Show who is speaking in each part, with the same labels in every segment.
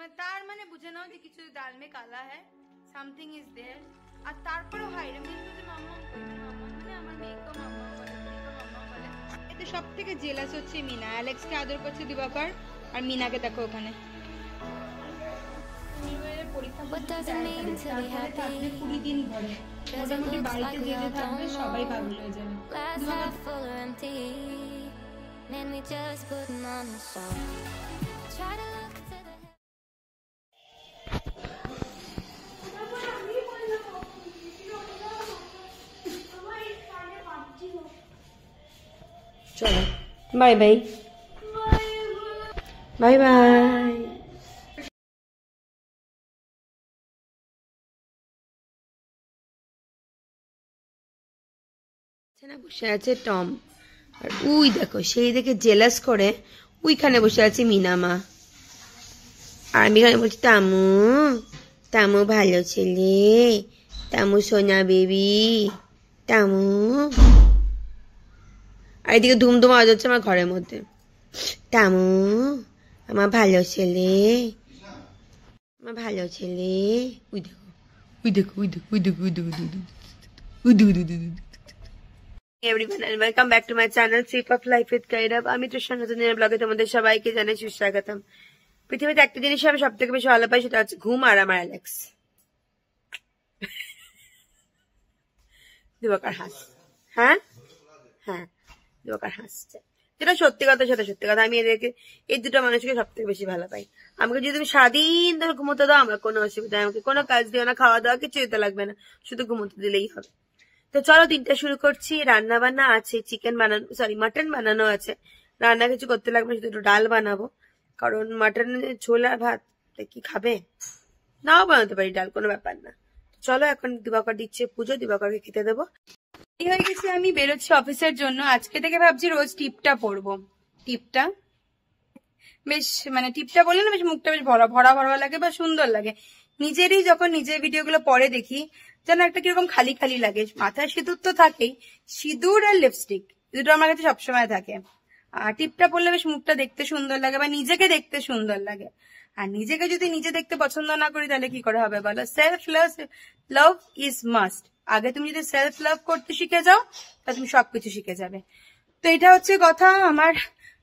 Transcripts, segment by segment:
Speaker 1: तार माने बुझे नाओ जे किछु दाल में काला है, समथिंग इज देयर। আর তারপরে হাইরে আমি যে মাম্মা কই মাম্মা মানে আমার মেয়েকে মাম্মা বলে, দিদিকে মাম্মা বলে। এতে সবথেকে জেলাস হচ্ছে মিনা। অ্যালেক্সকে আদর করছে দিবাকর, আর মিনাকে দেখো ওখানে। পরীক্ষা পরীক্ষা 20 দিন ধরে মোটামুটি বাড়িতে যে যে থাকবে সবাই পাগল হয়ে যাবে। चलो बाय बाय बाय बाय। বসে আছে টম, আর উই দেখো সেই দেখে জেলাস করে উইখানে বসে আছে মিনা মা, আর আমি এখানে বলছি তামু তামু ভালো ছেলে, তামু সোনা বেবি, তামু। আর এদিকে ধুমধুম আওয়াজ হচ্ছে আমার ঘরের মধ্যে, তামু আমার ভালো ছেলে, আমার ভালো ছেলে। উই দেখো উই দেখো উই দেখো উই দেখো উই দেখো উই দেখো উই দেখো। Everyone and welcome back to my channel Sip of Life with Kairab. আমি তৃষ্ণা নতুন ব্লগে তোমাদের সবাইকে জানাই সুস্বাগতম। পৃথিবীতে একটা জিনিস আমি সব থেকে বেশি ভালো পাই, সেটা হচ্ছে ঘুম আর আমার অ্যালেক্স। দিবাকর হাস, হ্যাঁ হ্যাঁ দিবাকর হাসছে, যেটা সত্যি কথা সেটা সত্যি কথা। আমি এদেরকে এই দুটো মানুষকে সব থেকে বেশি ভালো পাই। আমাকে যদি তুমি সারাদিন ধরে ঘুমোতে দাও আমার কোনো অসুবিধা, আমাকে কোনো কাজ দিও না, খাওয়া দাওয়া কিছু দিতে লাগবে না, শুধু ঘুমোতে দিলেই হবে। তো চলো দিনটা শুরু করছি। রান্না বান্না আছে, চিকেন বানানো সরি মাটন বানানো আছে, রান্না কিছু করতে লাগবে, শুধু একটু ডাল বানাবো, কারণ মাটন ঝোল আর ভাত কি খাবে, নাও বানাতে পারি ডাল, কোনো ব্যাপার না। চলো এখন দিবাকর দিচ্ছে পুজো, দিবাকরকে খেতে দেবো। এই হয়ে গেছি, আমি বেরোচ্ছি অফিসের জন্য। আজকে থেকে ভাবছি রোজ টিপটা পরবো। টিপটা বেশ মানে টিপটা বললে না বেশ মুখটা বেশ ভরা ভরা ভরা লাগে বা সুন্দর লাগে। নিজেরই যখন নিজের ভিডিওগুলো পরে দেখি যেন একটা কিরকম খালি খালি লাগে। মাথায় সিঁদুর তো থাকেই, সিঁদুর আর লিপস্টিক দুটো আমার কাছে সবসময় থাকে। আর টিপটা পরলে বেশ মুখটা দেখতে সুন্দর লাগে বা নিজেকে দেখতে সুন্দর লাগে। আর নিজেকে যদি নিজে দেখতে পছন্দ না করি তাহলে কি করে হবে বলো? Self love is must. আগে তুমি যদি সেলফ লাভ করতে শিখে যাও তাহলে তুমি সবকিছু শিখে যাবে। তো এটা হচ্ছে কথা।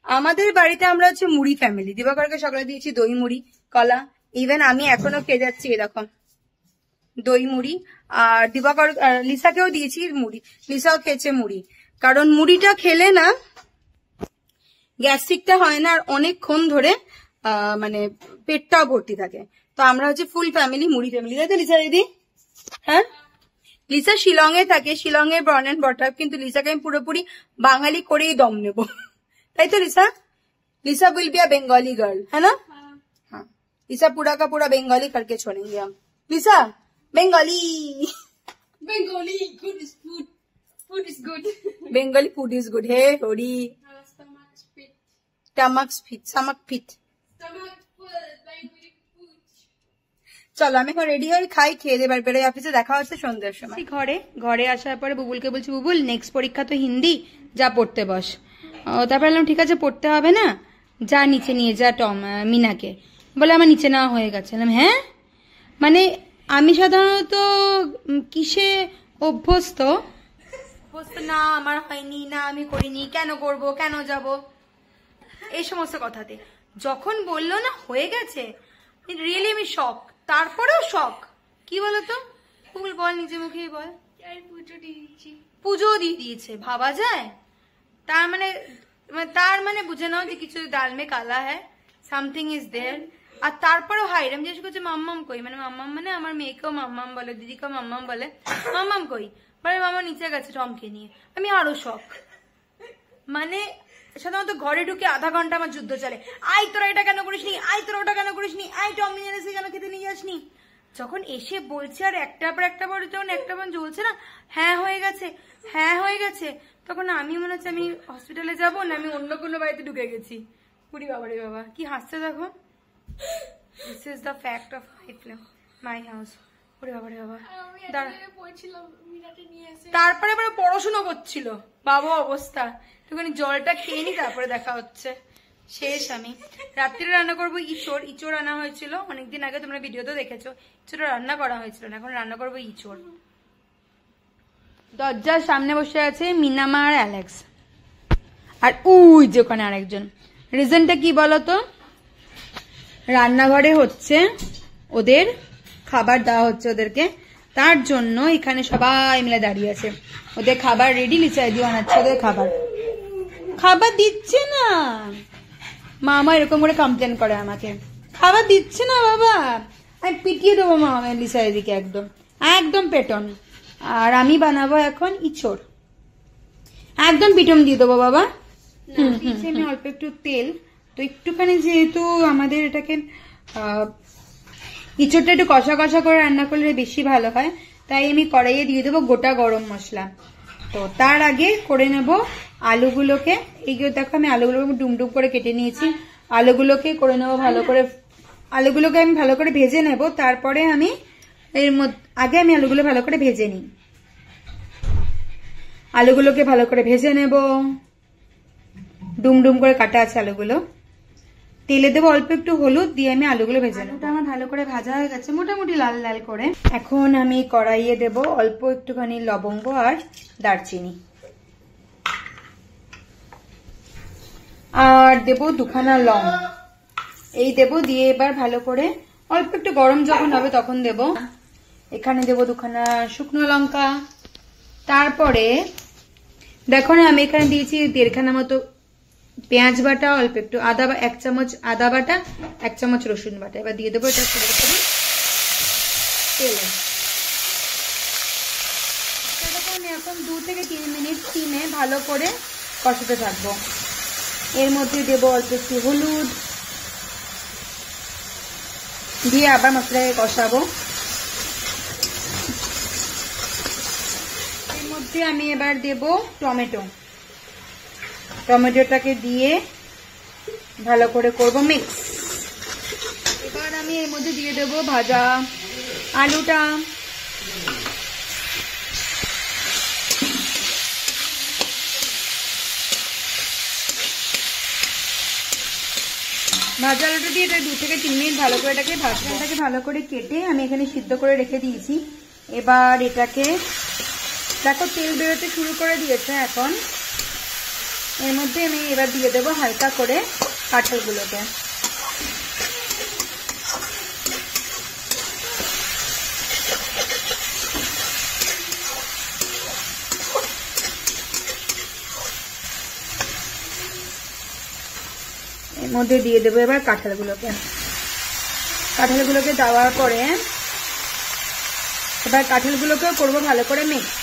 Speaker 1: আমাদের বাড়িতে আমরা হচ্ছে মুড়ি ফ্যামিলি। দিবাকরকে সকালে দিয়েছি দই মুড়ি কলা, ইভেন আমি এখনো খেয়ে যাচ্ছি এরকম দই মুড়ি। আর দিবাকর লিসাকেও দিয়েছি মুড়ি, লিসাও খেয়েছে মুড়ি, কারণ মুড়িটা খেলে না গ্যাস্ট্রিকটা হয় না আর অনেকক্ষণ ধরে মানে পেটটাও ভর্তি থাকে। তো আমরা হচ্ছে ফুল ফ্যামিলি মুড়ি ফ্যামিলি, তাই তো লিসা দিদি? হ্যাঁ, লিসা শিলং এ থাকে, শিলং এ বর্ন এন্ড বট আপ, কিন্তু লিসাকে আমি পুরোপুরি বাঙালি করেই দম নেবো, তাই তো Lisa? Lisa will be a Bengali girl, है ना? हाँ, लिसा पूरा का पूरा बंगाली करके छोड़ेंगे हम। लिसा Bengali Bengali good is food, food is good, Bengali food is good. हे होरी स्टमक फिट। চলো আমি এখন রেডি হই, খাই, খেয়ে দেবার বেরোই অফিসে। দেখা হচ্ছে সন্ধ্যার সময়। ঘরে আসার পরে বুবুলকে বলছি, বুবুল নেক্সট পরীক্ষা তো হিন্দি, যা পড়তে বস। তারপর বললাম ঠিক আছে পড়তে হবে না, যা নিচে নিয়ে যা টম মিনাকে। বলে আমার নিচে নেওয়া হয়ে গেছে। হ্যাঁ মানে আমি সাধারণত কিসে অভ্যস্ত না আমার হয়নি, না আমি করিনি, কেন করব, কেন যাব, এই সমস্ত কথাতে। যখন বললো না হয়ে গেছে, রিয়েলি আমি শক। তারপরেও শক, কি বলতো ফুল বল, নিজে মুখেই বল। পুজো দিয়ে দিয়েছে, ভাবা যায়? তার মানে বুঝে নাও যে কিছু দাল মে কালা হ্যাঁ, সামথিং ইজ দেয়ার। আর তারপরেও হাইরে আমি জিজ্ঞেস করছি মাম্মাম কই, মানে মাম্মাম মানে আমার মেয়েকেও মাম্মাম বলে, দিদিকেও মাম্মাম বলে, মাম্মাম কই, মানে মামা নিচে গেছে টমকে নিয়ে। আমি আরো শক। মানে সাধারণত ঘরে ঢুকে আধা ঘন্টা আমার যুদ্ধ চলে, আই তোরা এটা কেন করিসনি, আই তোরা ওটা কেন করিসনি, আই টম মিনারেসে কেন খেতে নিয়ে যাসনি। যখন এসে বলছে আর একটার পর একটা পরে যখন একটা বার জ্বলছে না, হ্যাঁ হয়ে গেছে, হ্যাঁ হয়ে গেছে, তখন আমি মনে হচ্ছে আমি হসপিটালে যাবো না আমি অন্য কোনো বাড়িতে ঢুকে গেছি। পুরি বাবা রে বাবা কি হাসছে দেখো। This is the fact of my house. ওরে বাবা রে বাবা, তারপরে আবার পড়াশোনা করছিল, বাবা অবস্থা। একটুখানি জলটা খেয়ে নি তারপরে দেখা হচ্ছে।
Speaker 2: শেষ। আমি রাত্রে রান্না করবো ইঁচড়। ইঁচড় আনা হয়েছিল অনেকদিন আগে, তোমরা ভিডিওতেও দেখেছো। ইঁচড় রান্না করা হয়েছিল না, এখন রান্না করবো ইঁচড়। দরজার সামনে বসে আছে মিনামা আর অ্যালেক্স, আর উই যে ওখানে আরেকজন। রিজনটা কি বলতো? রান্নাঘরে হচ্ছে ওদের খাবার দেওয়া হচ্ছে ওদেরকে, তার জন্য এখানে সবাই মিলে দাঁড়িয়ে আছে। ওদের খাবার রেডি, লিচাই দিয়ে বানাচ্ছে ওদের খাবার। খাবার দিচ্ছে না, মামা এরকম করে কমপ্লেন করে আমাকে, খাবার দিচ্ছে না বাবা। আমি পিটিয়ে দেবো মামা লিচাই দিকে, একদম একদম পেটন। আর আমি বানাবো এখন ইঁচড়, একদম পিটন দিয়ে দেবো বাবা। আমি অল্প একটু তেল, তো একটুখানি যেহেতু আমাদের এটাকে ইঁচড়টা একটু কষা কষা করে রান্না করলে বেশি ভালো হয়, তাই আমি কড়াইয়ে দিয়ে দেবো গোটা গরম মশলা। তো তার আগে করে নেব আলুগুলোকে। এইগুলো দেখো আমি আলুগুলোকে ডুমডুম করে কেটে নিয়েছি। আলুগুলোকে করে নেবো ভালো করে, আলুগুলোকে আমি ভালো করে ভেজে নেব। তারপরে আমি এর মধ্যে আগে আমি আলুগুলো ভালো করে ভেজে নিই। আলুগুলোকে ভালো করে ভেজে নেব, ডুমডুম করে কাটা আছে আলুগুলো। তেলে দেবো অল্প একটু হলুদ দিয়ে আমি আলুগুলো ভেজে নেব। আমার ভালো করে ভাজা হয়ে গেছে, মোটামুটি লাল লাল করে। এখন আমি কড়াইয়ে দেব অল্প একটুখানি লবঙ্গ আর দারচিনি, আর দেব দুখানা লং, এই দেব। দিয়ে এবার ভালো করে অল্প একটু গরম যখন হবে তখন দেব। এখানে দেব দুখানা শুকনো লঙ্কা। তারপরে দেখো না আমি এখানে দিয়েছি 1.5 খানা মতো পেঁয়াজ বাটা, অল্প একটু আদা, 1 চামচ আদা বাটা, 1 চামচ রসুন বাটা। এবার দিয়ে দেবো এটা তেলে। আমি এখন 2 থেকে 3 মিনিট স্টিমে ভালো করে কষাতে থাকবো। এর মধ্যে দেব অল্প একটু হলুদ দিয়ে আবার মশলাকে কষাবো। এর মধ্যে আমি এবার দেব টমেটো। টমেটোটাকে দিয়ে ভালো করে করব মিক্স। এবার আমি এর মধ্যে দিয়ে দেব ভাজা আলুটা। ভাজা আলুটা দিয়ে এটা 2 থেকে 3 মিনিট ভালো করে এটাকে ভাজবো। এটাকে ভালো করে কেটে আমি এখানে সিদ্ধ করে রেখে দিয়েছি। এবার এটাকে দেখো তেল বেরোতে শুরু করে দিয়েছে এখন। এর মধ্যে আমি এবার দিয়ে দেবো হালকা করে কাঁঠালগুলোকে। এর মধ্যে দিয়ে দেবো এবার কাঁঠালগুলোকে। কাঁঠালগুলোকে দেওয়ার পরে এবার কাঁঠালগুলোকেও করবো ভালো করে মিক্স।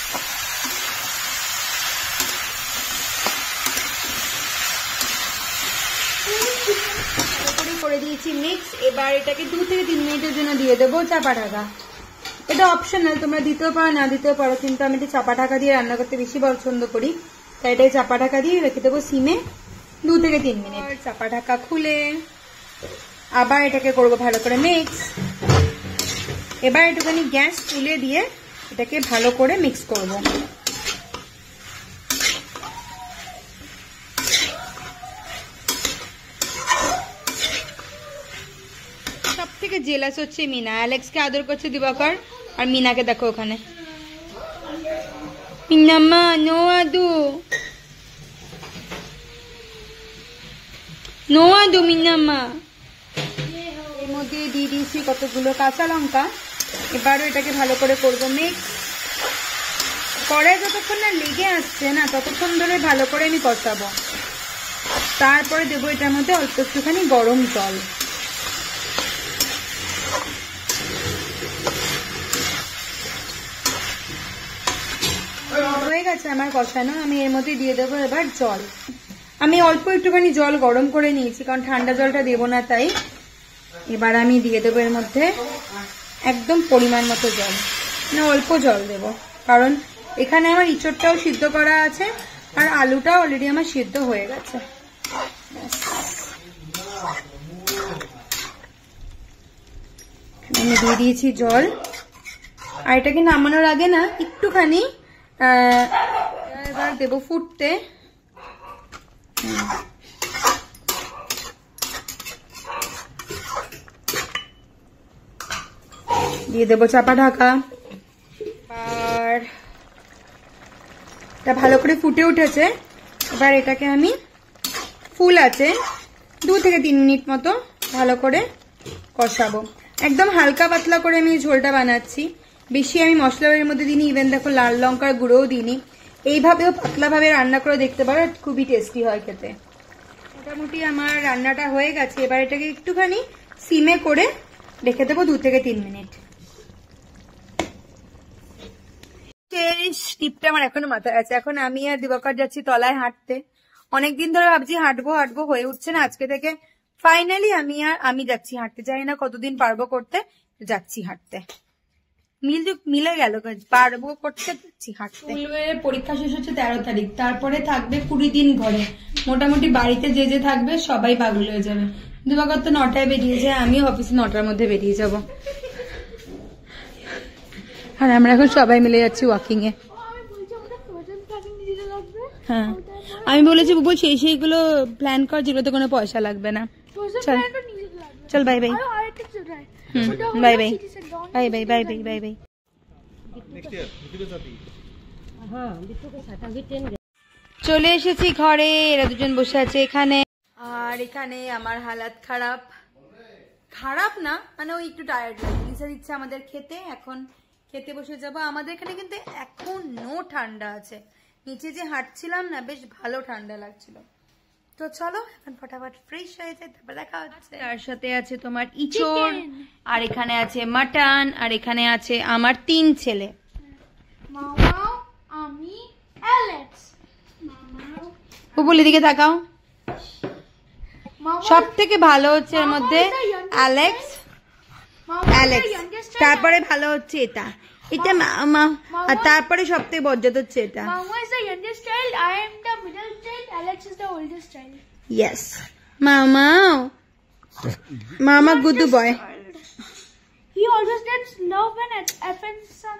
Speaker 2: করে দিয়েছি মিক্স। এবার এটাকে 2 থেকে 3 মিনিটের জন্য দিয়ে দেবো চাপা ঢাকা। এটা অপশনাল, তোমরা দিতেও পারো না দিতেও পারো, কিন্তু আমি এটা চাপা ঢাকা দিয়ে রান্না করতে বেশি পছন্দ করি, তাই এটাই চাপা ঢাকা দিয়ে রেখে দেবো সিমে 2 থেকে 3 মিনিট। চাপা ঢাকা খুলে আবার এটাকে করবো ভালো করে মিক্স। এবার একটুখানি গ্যাস তুলে দিয়ে এটাকে ভালো করে মিক্স করবো। সব থেকে জেলাস হচ্ছে মিনা। অ্যালেক্সকে আদর করছে দিবাকর, আর মিনাকে দেখো ওখানে। মিনাম্মা নো আদু, নো আদু মিনাম্মা। এর মধ্যে দিয়ে দিয়েছি কতগুলো কাঁচা লঙ্কা। এবারও এটাকে ভালো করে করবো মিক্স। কড়াই যতক্ষণ না লেগে আসছে না ততক্ষণ ধরে ভালো করে আমি কষাবো। তারপরে দেবো এটার মধ্যে অল্প একটুখানি গরম জল। হয়ে গেছে আমার কষানো। আমি এর মধ্যে দিয়ে দেবো এবার জল। আমি অল্প একটুখানি জল গরম করে নিয়েছি, কারণ ঠান্ডা জলটা দেবো না তাই। এবার আমি দিয়ে দেবো এর মধ্যে একদম পরিমাণ মতো জল, মানে অল্প জল দেব, কারণ এখানে আমার ইঁচড়টাও সিদ্ধ করা আছে আর আলুটাও অলরেডি আমার সিদ্ধ হয়ে গেছে। আমি দিয়ে দিয়েছি জল। আর এটাকে নামানোর আগে না একটুখানি এবার দেবো ফুটতে। দিয়ে দেবো চাপা ঢাকা। আর এটা ভালো করে ফুটে উঠেছে। এবার এটাকে আমি ফুল আছে 2 থেকে 3 মিনিট মতো ভালো করে কষাবো। একদম হালকা পাতলা করে আমি ঝোলটা বানাচ্ছি, বেশি আমি মশলার মধ্যে দিইনি, ইভেন দেখো লাল লঙ্কার গুঁড়োও দিইনি। এইভাবেও পাতলাভাবে রান্না করে দেখতে পারো, খুবই টেস্টি হয় খেতে। মোটামুটি আমার রান্নাটা হয়ে গেছে। এবার এটাকে একটুখানি সিমে করে রেখে দেবো 2 থেকে 3 মিনিট। টিপটা আমার এখনো মাথায় আছে। এখন আমি আর দিবাকর যাচ্ছি তলায় হাঁটতে। অনেকদিন ধরে ভাবছি হাঁটবো হাঁটবো, হয়ে উঠছে না। আজকে থেকে ফাইনালি আমি যাচ্ছি হাঁটতে। জানি না কতদিন পারবো করতে, যাচ্ছি হাঁটতে। মিলে গেল, পারবো করতে, যাচ্ছি হাঁটতে। পরীক্ষা শেষ হচ্ছে 13 তারিখ, তারপরে থাকবে 20 দিন ঘরে। মোটামুটি বাড়িতে যে থাকবে সবাই পাগল হয়ে যাবে। দিবাকর তো 9টায় বেরিয়ে যায়, আমিও অফিসে 9টার মধ্যে বেরিয়ে যাব। আর আমরা এখন সবাই মিলে যাচ্ছি ওয়াকিং এ। হ্যাঁ, আমি বলেছি বুবুল সেইগুলো প্ল্যান কর যেগুলোতে কোনো পয়সা লাগবে না। চল চল, bye bye. Bye bye bye bye bye bye bye bye. চলে এসেছি ঘরে, এরা দুজন বসে আছে এখানে। আর এখানে আমার হালাত খারাপ, খারাপ না মানে ওই একটু টায়ার্ড লাগে। নিচে দিচ্ছে আমাদের খেতে, এখন খেতে বসে যাবো। আমাদের এখানে কিন্তু এখনো ঠান্ডা আছে। নিচে যে হাঁটছিলাম না, বেশ ভালো ঠান্ডা লাগছিল। তো চলো এখন ফটাফট ফ্রেশ হয়ে যায়, তারপর দেখা হচ্ছে। তার সাথে আছে তোমার ইঁচড়, আর এখানে আছে মাটন, আর এখানে আছে আমার 3 ছেলে,
Speaker 3: মামা, আমি, অ্যালেক্স।
Speaker 2: বুবুল এদিকে তাকাও। সব থেকে ভালো হচ্ছে এর মধ্যে অ্যালেক্স, তারপরে ভালো হচ্ছে এটা মামা, আর তারপরে সব থেকে বজ্জাত হচ্ছে এটা।
Speaker 3: Mama is the youngest child, I am the middle child, Alex is the oldest child.
Speaker 2: Yes, Mama good boy.
Speaker 3: He always gets love and affection.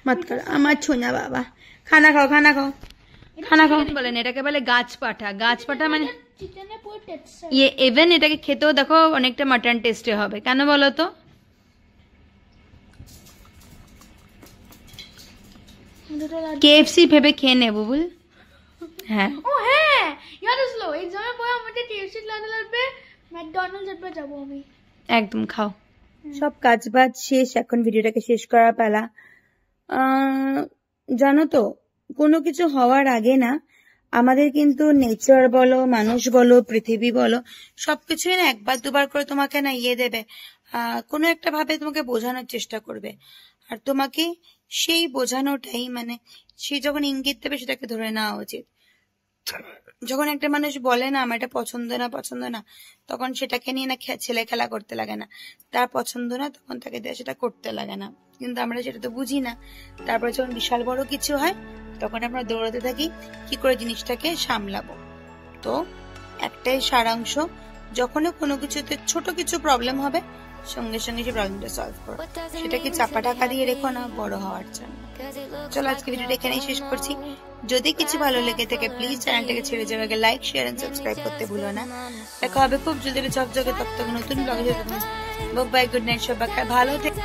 Speaker 2: मत कर আমার ছোনা বাবা। খানা খাও বলেন, এটাকে বলে গাছপাঠা। গাছপাঠা মানে
Speaker 3: চিকেনে পুরো টেক্সচার।
Speaker 2: ইভেন এটাকে খেতেও দেখো অনেকটা মাটন টেস্টে হবে। কেন বলো তো? KFC ভেবে খেয়ে নে বুবুল। হ্যাঁ,
Speaker 3: ও হ্যাঁ, ইয়াদ আসলো এক্সামের পরে আমাদের KFC লাগবে, ম্যাকডোনাল্ডস এর যাব আমি।
Speaker 2: একদম খাও। সব কাজ বাজ শেষ, এখন ভিডিওটাকে শেষ করার পালা। জানো তো, কোনো কিছু হওয়ার আগে না আমাদের কিন্তু নেচার বলো, মানুষ বলো, পৃথিবী বলো, সবকিছুই না একবার দুবার করে তোমাকে না দেবে, কোনো একটা ভাবে তোমাকে বোঝানোর চেষ্টা করবে। আর তোমাকে সেই বোঝানোটাই মানে সে যখন ইঙ্গিত দেবে সেটাকে ধরে নেওয়া উচিত। যখন একটা মানুষ বলে না আমার এটা পছন্দ না, তখন সেটাকে নিয়ে না ছেলে খেলা করতে লাগে না। তার পছন্দ না, তখন তাকে দিয়ে সেটা করতে লাগে না। কিন্তু আমরা সেটা তো বুঝি না। তারপরে যখন বিশাল বড় কিছু হয়, তখন আমরা দৌড়াতে থাকি কি করে জিনিসটাকে সামলাবো। তো একটাই সারাংশ, যখনই কোনো কিছুতে ছোট কিছু প্রবলেম হবে, সঙ্গে সঙ্গে সেই প্রবলেমটা সলভ করো। সেটাকে চাপা টাকা দিয়ে রেখো না বড় হওয়ার জন্য। চলো আজকে ভিডিওটা এখানেই শেষ করছি। যদি কিছু ভালো লেগে থাকে প্লিজ চ্যানেলটাকে ছেড়ে যাওয়ার আগে লাইক, শেয়ার এন্ড সাবস্ক্রাইব করতে ভুলো না। দেখা হবে খুব জলদি ঝকঝকে তক নতুন ব্লগে। বাই, গুড নাইট সবাই, ভালো থেকে।